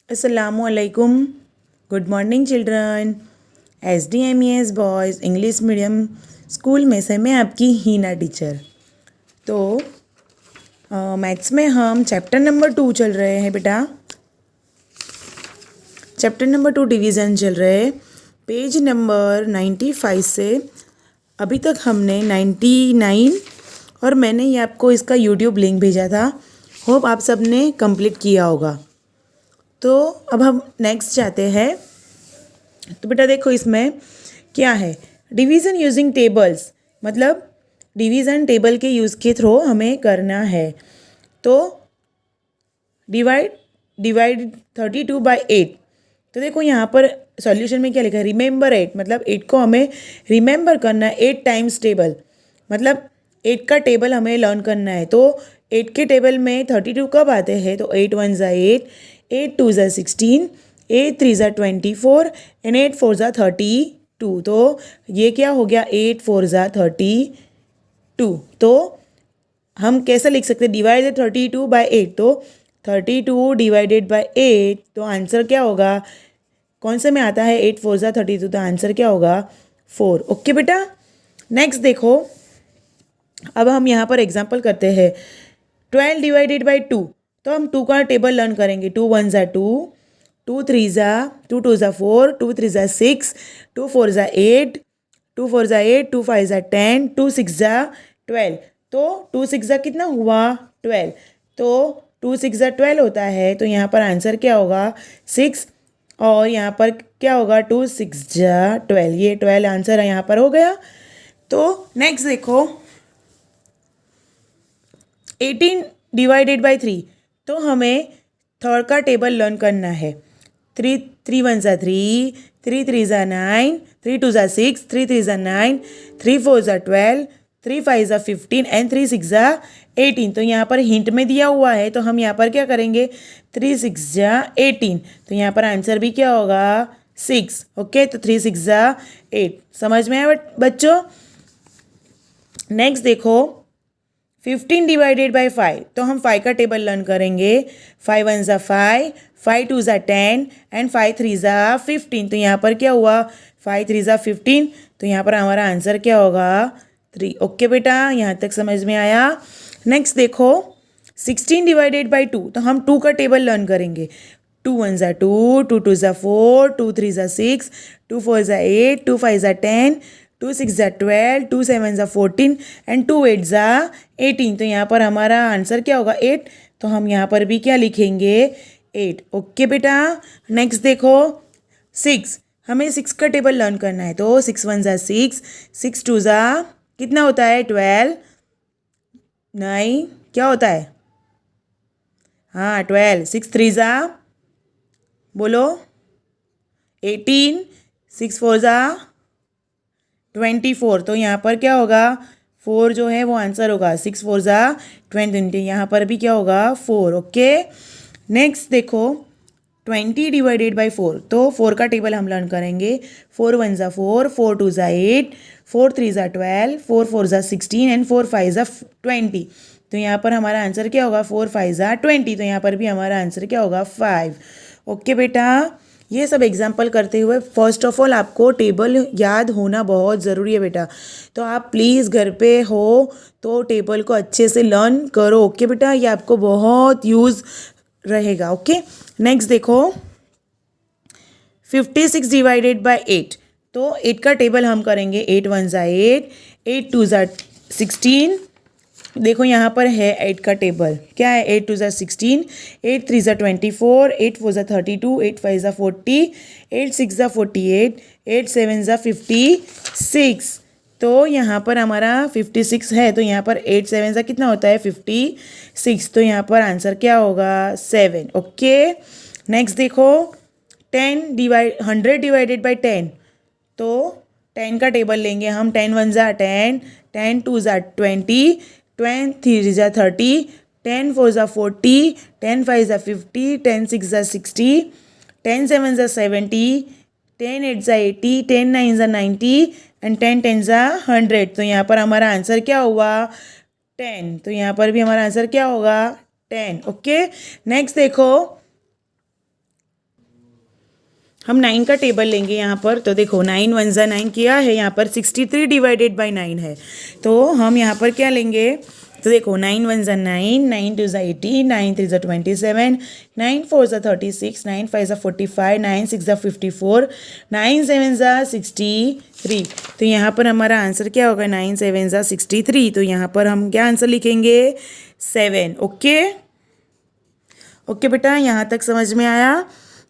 Assalamualaikum. Good morning children. SDMES boys English medium school में से मैं आपकी हीना टीचर। तो मैथ्स में हम चैप्टर नंबर 2 चल रहे हैं बेटा। चैप्टर नंबर 2 डिवीज़न चल रहे हैं। पेज नंबर 95 से अभी तक हमने 99 और मैंने ये आपको इसका यूट्यूब लिंक भेजा था। होप आप सब ने कंप्लीट किया होगा। तो अब हम नेक्स्ट जाते हैं। तो बेटा देखो इसमें क्या है, डिवीज़न यूजिंग टेबल्स, मतलब डिवीज़न टेबल के यूज़ के थ्रू हमें करना है। तो डिवाइड 32/8। तो देखो यहाँ पर सॉल्यूशन में क्या लिखा है, रिमेंबर 8, मतलब 8 को हमें रिमेंबर करना है। 8 टाइम्स टेबल, मतलब 8 का टेबल हमें लर्न करना है। तो 8 के टेबल में 32 कब आते हैं, तो 8 1 ज़ा 8, 8 2 ज़ा 16, 8 3 ज़ा 24 एंड 8 4 ज़ा 32। तो ये क्या हो गया, 8 4 ज़ा 32। तो हम कैसे लिख सकते हैं, डिवाइडेड 32/8। तो 32 डिवाइडेड बाय 8, तो आंसर क्या होगा, कौन से में आता है, 8 4 ज़ा 32, तो आंसर क्या होगा 4। ओके बेटा, नेक्स्ट देखो। अब हम यहाँ पर एग्जाम्पल करते हैं। 12 डिवाइडेड बाई 2, तो हम 2 का टेबल लर्न करेंगे। 2 1 ज़ा 2, 2 3 ज़ा 2 2 ज़ा 4, 2 3 ज़ा 6, 2 4 ज़ा 8, 2 4 ज़ा 8, 2 5 ज़ा 10, 2 6 ज़ा 12। तो 2 6 ज़ा कितना हुआ 12। तो 2 6 ज़ा 12 होता है। तो यहाँ पर आंसर क्या होगा 6, और यहाँ पर क्या होगा 2 6 ज़ा 12। ये 12 आंसर है, यहाँ पर हो गया। तो नेक्स्ट देखो, 18 डिवाइडेड बाई 3, तो हमें थर्ड का टेबल लर्न करना है। 3 3 1 ज़ा 3, 3 3 ज़ा 9, 3 2 ज़ा 6, 3 3 ज़ा 9, 3 4 ज़ा 12, 3 5 ज़ा 15 एंड 3 6 ज़ा 18। तो यहाँ पर हिंट में दिया हुआ है, तो हम यहाँ पर क्या करेंगे, 3 6 ज़ा 18। तो यहाँ पर आंसर भी क्या होगा 6। ओके, तो 3 6 ज़ा 8। समझ में आया बच्चों। नेक्स्ट देखो, 15 डिवाइडेड बाई 5, तो हम 5 का टेबल लर्न करेंगे। 5 1 ज़ा 5, 5 2 ज़ा 10 एंड 5 3 ज़ा 15। तो यहाँ पर क्या हुआ 5 3 ज़ा 15। तो यहाँ पर हमारा आंसर क्या होगा 3। ओके बेटा, यहाँ तक समझ में आया। नेक्स्ट देखो, 16 डिवाइडेड बाई 2, तो हम 2 का टेबल लर्न करेंगे। 2 1 ज़ा 2, 2 2 ज़ा 4, 2 3 ज़ा 6, 2 4 ज़ा 8, 2 5 ज़ा 10, 2 6 ज़ा 12, 2 7 ज़ा 14 एंड 2 8 ज़ा 18। तो यहाँ पर हमारा आंसर क्या होगा 8। तो हम यहाँ पर भी क्या लिखेंगे 8। ओके बेटा, नेक्स्ट देखो 6, हमें 6 का टेबल लर्न करना है। तो 6 1 ज़ा 6, 6 2 ज़ा कितना होता है 12, नहीं क्या होता है, हाँ 12, 6 3 ज़ा बोलो 18, 6 4 ज़ा 24। तो यहाँ पर क्या होगा 4 जो है वो आंसर होगा। 6 4 ज़ा 20, यहाँ पर भी क्या होगा 4। ओके, नेक्स्ट देखो, 20 डिवाइडेड बाई 4, तो 4 का टेबल हम लर्न करेंगे। 4 1 ज़ा 4, 4 2 ज़ा 8, 4 3 ज़ा 12, 4 4 ज़ा 16 एंड 4 5 ज़ा 20। तो यहाँ पर हमारा आंसर क्या होगा 4 5 ज़ा 20। तो यहाँ पर भी हमारा आंसर क्या होगा 5। ओके बेटा, ये सब एग्जाम्पल करते हुए फर्स्ट ऑफ ऑल आपको टेबल याद होना बहुत ज़रूरी है बेटा। तो आप प्लीज़ घर पे हो तो टेबल को अच्छे से लर्न करो। ओके बेटा, ये आपको बहुत यूज़ रहेगा। ओके, नेक्स्ट देखो, 56 डिवाइडेड बाई 8, तो 8 का टेबल हम करेंगे। 8 1 ज़ा 8, 8 2 ज़ा 16। देखो यहाँ पर है 8 का टेबल, क्या है 8 2 ज़ा 16, 8 3 ज़ा 24, 8 4 ज़ा 32, 8 5 ज़ा 40, 8 6 ज़ा 48, 8 7 ज़ा 56। तो यहाँ पर हमारा 56 है। तो यहाँ पर 8 7 ज़ा कितना होता है 56। तो यहाँ पर आंसर क्या होगा 7। ओके, नेक्स्ट देखो, 100 डिवाइडेड बाई 10, तो 10 का टेबल लेंगे हम। 10 1 ज़ा 10, 10 2 ज़ा 20, 10 3 ज़ा 30, 10 4 ज़ा 40, 10 5 ज़ा 50, 10 6 ज़ा 60, 10 7 ज़ा 70, 10 8 ज़ा 80, 10 9 ज़ा 90 एंड 10 10 ज़ा 100। तो यहाँ पर हमारा आंसर क्या हुआ 10। तो यहाँ पर भी हमारा आंसर क्या होगा 10। ओके, नेक्स्ट देखो, हम 9 का टेबल लेंगे यहाँ पर। तो देखो 9 1 ज़ा 9 किया है, यहाँ पर 63 डिवाइडेड बाई 9 है। तो हम यहाँ पर क्या लेंगे, तो देखो 9 1 ज़ा 9, 9 2 ज़ा 18, 9 3 ज़ा 27, 9 4 ज़ा 36, 9 5 ज़ा 45, 9 6 ज़ा 54, 9 7 ज़ा 63। तो यहाँ पर हमारा आंसर क्या होगा, 9 7 ज़ा 63। तो यहाँ पर हम क्या आंसर लिखेंगे, 7। ओके ओके बेटा, यहाँ तक समझ में आया।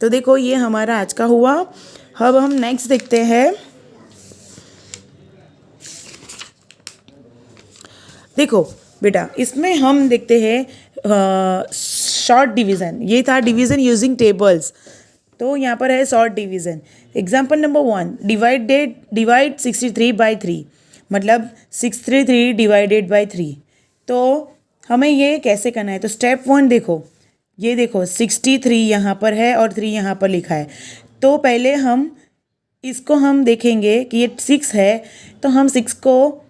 तो देखो ये हमारा आज का हुआ। अब हम नेक्स्ट देखते हैं। देखो बेटा, इसमें हम देखते हैं शॉर्ट डिवीज़न। ये था डिवीज़न यूजिंग टेबल्स। तो यहाँ पर है short division. Example number 1, divide 63 by 3, मतलब 63 डिवाइडेड बाई 3। तो हमें ये कैसे करना है, तो स्टेप 1 देखो, ये देखो 63 यहाँ पर है और 3 यहाँ पर लिखा है। तो पहले हम इसको हम देखेंगे कि ये 6 है, तो हम 6 को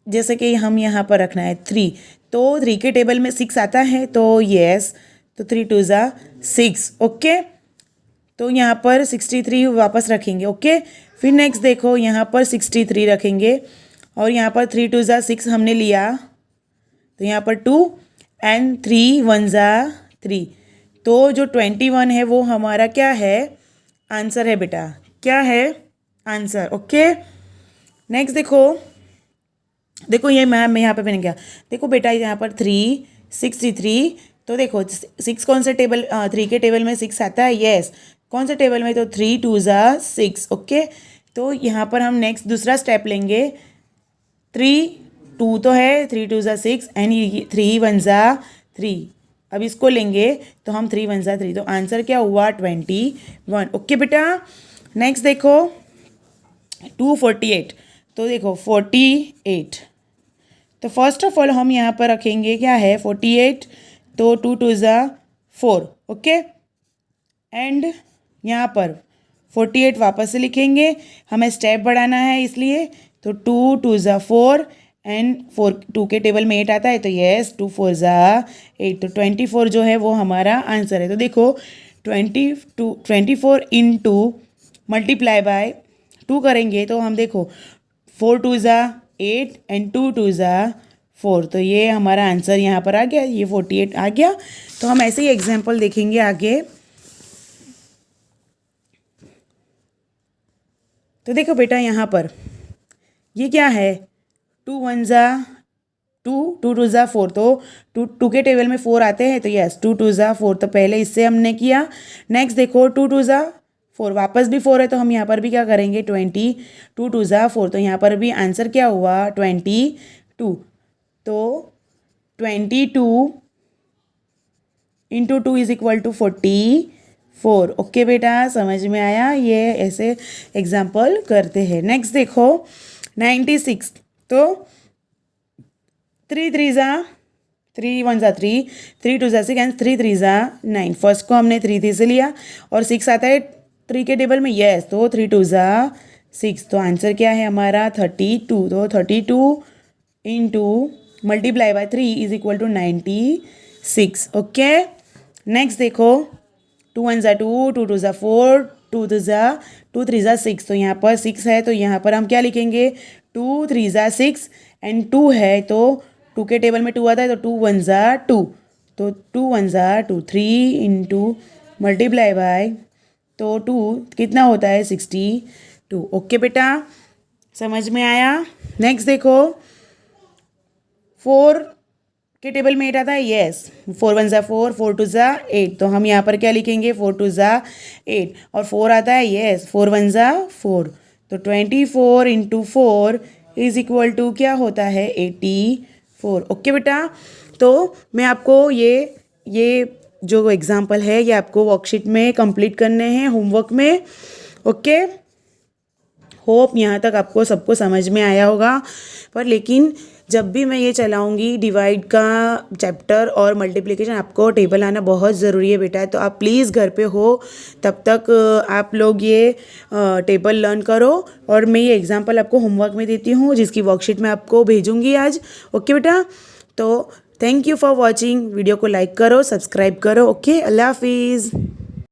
जैसे कि हम यहाँ पर रखना है 3, तो 3 के टेबल में 6 आता है, तो यस, तो 3 2 ज़ा 6। ओके, तो यहाँ पर 63 वापस रखेंगे। ओके, फिर नेक्स्ट देखो यहाँ पर 63 रखेंगे और यहाँ पर 3 2 ज़ा 6 हमने लिया, तो यहाँ पर 2 एंड 3 1 ज़ा 3। तो जो 21 है वो हमारा क्या है, आंसर है बेटा, क्या है आंसर। ओके, नेक्स्ट देखो ये मैं यहाँ पे मैंने क्या, देखो बेटा यहाँ पर 3 63। तो देखो 6 कौन से टेबल, 3 के टेबल में 6 आता है, यस, कौन से टेबल में, तो 3 2 ज़ा 6। ओके, तो यहाँ पर हम नेक्स्ट दूसरा स्टेप लेंगे। 3 2 तो है, 3 2 ज़ा 6 एंड 3 1 ज़ा 3। अब इसको लेंगे तो हम 3 1 ज़ा 3, तो आंसर क्या हुआ, 21। ओके बेटा, नेक्स्ट देखो 248। तो देखो 48, तो फर्स्ट ऑफ ऑल हम यहाँ पर रखेंगे क्या है 48, तो 2 2 ज़ा 4। ओके, एंड यहाँ पर 48 वापस से लिखेंगे, हमें स्टेप बढ़ाना है इसलिए, तो 2 2 ज़ा 4 एंड 4 2 के टेबल में 8 आता है, तो यस 2 4 ज़ा 8। तो 24 जो है वो हमारा आंसर है। तो देखो 24 इंटू मल्टीप्लाई बाय 2 करेंगे, तो हम देखो 4 2 ज़ा 8 एंड 2 2 ज़ा 4। तो ये हमारा आंसर यहाँ पर आ गया, ये 48 आ गया। तो हम ऐसे ही एग्जाम्पल देखेंगे आगे। तो देखो बेटा यहाँ पर ये क्या है, 2 1 ज़ा 2, 2 2 ज़ा 4। तो 2 के टेबल में 4 आते हैं, तो यस 2 2 ज़ा 4। तो पहले इससे हमने किया। नेक्स्ट देखो 2 2 ज़ा 4, वापस भी 4 है, तो हम यहाँ पर भी क्या करेंगे 20, 2 2 ज़ा 4। तो यहाँ पर भी आंसर क्या हुआ 22। तो 22 into 2 is equal to 44। Okay बेटा, समझ में आया, ये ऐसे एग्जाम्पल करते हैं। नेक्स्ट देखो 96। तो 3 3 ज़ा 3 1 ज़ा 3, 3 2 ज़ा 6 एंड 3 3 ज़ा 9। फर्स्ट को हमने 3 3 से लिया और 6 आता है 3 के टेबल में, यस, तो 3 2 ज़ा 6। तो आंसर क्या है हमारा 32। तो 32 into multiply by 3 is equal to 96। Okay, next देखो 2 1 ज़ा 2, 2 2 ज़ा 4, 2 3 ज़ा 6। तो यहाँ पर 6 है, तो यहाँ पर हम क्या लिखेंगे 2 3 ज़ा 6 एंड 2 है, तो 2 के टेबल में 2 आता है, तो 2 1 ज़ा 2। तो 2 1 ज़ा 2, 3 इंटू मल्टीप्लाई बाय, तो 2 कितना होता है 62। ओके बेटा, समझ में आया। नेक्स्ट देखो 4 के टेबल में 8 आता है, यस, 4 1 ज़ा 4, 4 2 ज़ा 8। तो हम यहाँ पर क्या लिखेंगे 4 2 ज़ा 8 और 4 आता है, यस, 4 1 ज़ा 4। तो 24 इंटू 4 इज इक्वल टू क्या होता है 84। ओके बेटा, तो मैं आपको ये जो एग्जाम्पल है ये आपको वर्कशीट में कंप्लीट करने हैं होमवर्क में। ओके, होप यहाँ तक आपको सबको समझ में आया होगा। पर लेकिन जब भी मैं ये चलाऊँगी डिवाइड का चैप्टर और मल्टीप्लिकेशन, आपको टेबल आना बहुत ज़रूरी है बेटा। तो आप प्लीज़ घर पे हो तब तक आप लोग ये टेबल लर्न करो, और मैं ये एग्जांपल आपको होमवर्क में देती हूँ जिसकी वर्कशीट मैं आपको भेजूँगी आज। ओके बेटा, तो thank you for watching. Video को लाइक करो, सब्सक्राइब करो। ओके, अल्लाह हाफिज़।